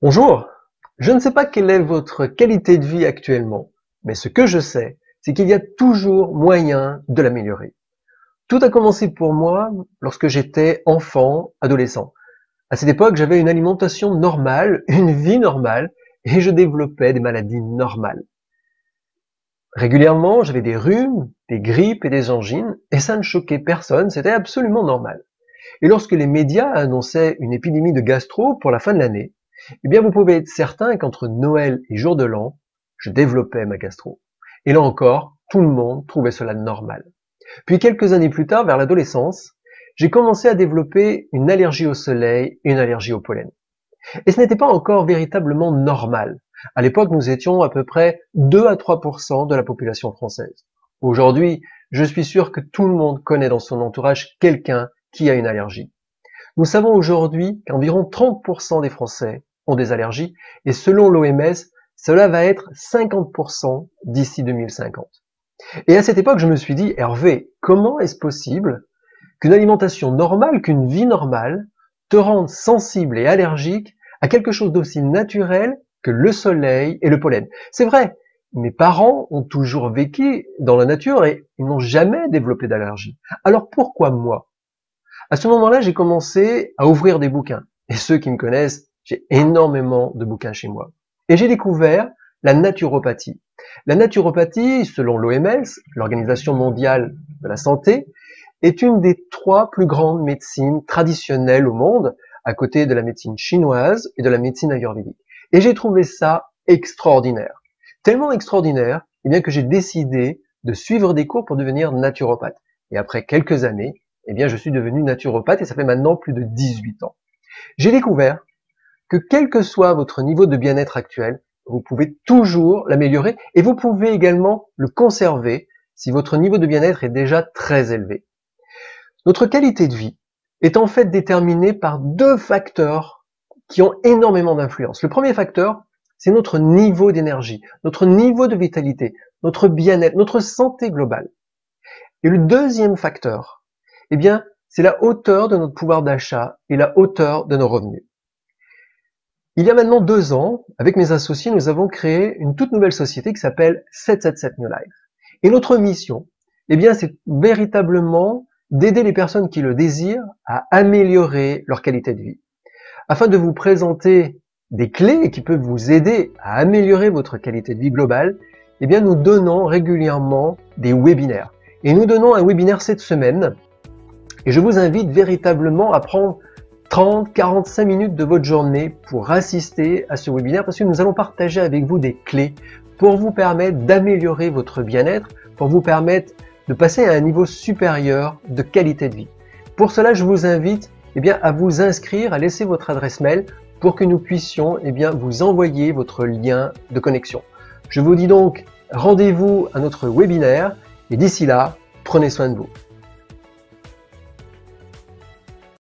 Bonjour, je ne sais pas quelle est votre qualité de vie actuellement, mais ce que je sais, c'est qu'il y a toujours moyen de l'améliorer. Tout a commencé pour moi lorsque j'étais enfant, adolescent. À cette époque, j'avais une alimentation normale, une vie normale, et je développais des maladies normales. Régulièrement, j'avais des rhumes, des grippes et des angines, et ça ne choquait personne, c'était absolument normal. Et lorsque les médias annonçaient une épidémie de gastro pour la fin de l'année, eh bien vous pouvez être certain qu'entre Noël et jour de l'an, je développais ma gastro. Et là encore, tout le monde trouvait cela normal. Puis quelques années plus tard, vers l'adolescence, j'ai commencé à développer une allergie au soleil et une allergie au pollen. Et ce n'était pas encore véritablement normal. À l'époque, nous étions à peu près 2 à 3% de la population française. Aujourd'hui, je suis sûr que tout le monde connaît dans son entourage quelqu'un qui a une allergie. Nous savons aujourd'hui qu'environ 30% des Français ont des allergies et selon l'OMS, cela va être 50% d'ici 2050. Et à cette époque, je me suis dit, Hervé, comment est-ce possible qu'une alimentation normale, qu'une vie normale te rende sensible et allergique à quelque chose d'aussi naturel que le soleil et le pollen? C'est vrai, mes parents ont toujours vécu dans la nature et ils n'ont jamais développé d'allergie. Alors pourquoi moi? À ce moment-là, j'ai commencé à ouvrir des bouquins. Et ceux qui me connaissent, j'ai énormément de bouquins chez moi. Et j'ai découvert la naturopathie. La naturopathie, selon l'OMS, l'Organisation mondiale de la santé, est une des 3 plus grandes médecines traditionnelles au monde, à côté de la médecine chinoise et de la médecine ayurvédique. Et j'ai trouvé ça extraordinaire. Tellement extraordinaire, eh bien que j'ai décidé de suivre des cours pour devenir naturopathe. Et après quelques années, eh bien, je suis devenu naturopathe et ça fait maintenant plus de 18 ans. J'ai découvert que quel que soit votre niveau de bien-être actuel, vous pouvez toujours l'améliorer et vous pouvez également le conserver si votre niveau de bien-être est déjà très élevé. Notre qualité de vie est en fait déterminée par 2 facteurs qui ont énormément d'influence. Le premier facteur, c'est notre niveau d'énergie, notre niveau de vitalité, notre bien-être, notre santé globale. Et le deuxième facteur, eh bien, c'est la hauteur de notre pouvoir d'achat et la hauteur de nos revenus. Il y a maintenant 2 ans, avec mes associés, nous avons créé une toute nouvelle société qui s'appelle 777 New Life. Et notre mission, eh bien, c'est véritablement d'aider les personnes qui le désirent à améliorer leur qualité de vie. Afin de vous présenter des clés qui peuvent vous aider à améliorer votre qualité de vie globale, eh bien, nous donnons régulièrement des webinaires. Et nous donnons un webinaire cette semaine. Et je vous invite véritablement à prendre 30, 45 minutes de votre journée pour assister à ce webinaire parce que nous allons partager avec vous des clés pour vous permettre d'améliorer votre bien-être, pour vous permettre de passer à un niveau supérieur de qualité de vie. Pour cela, je vous invite à vous inscrire, à laisser votre adresse mail pour que nous puissions vous envoyer votre lien de connexion. Je vous dis donc rendez-vous à notre webinaire et d'ici là, prenez soin de vous.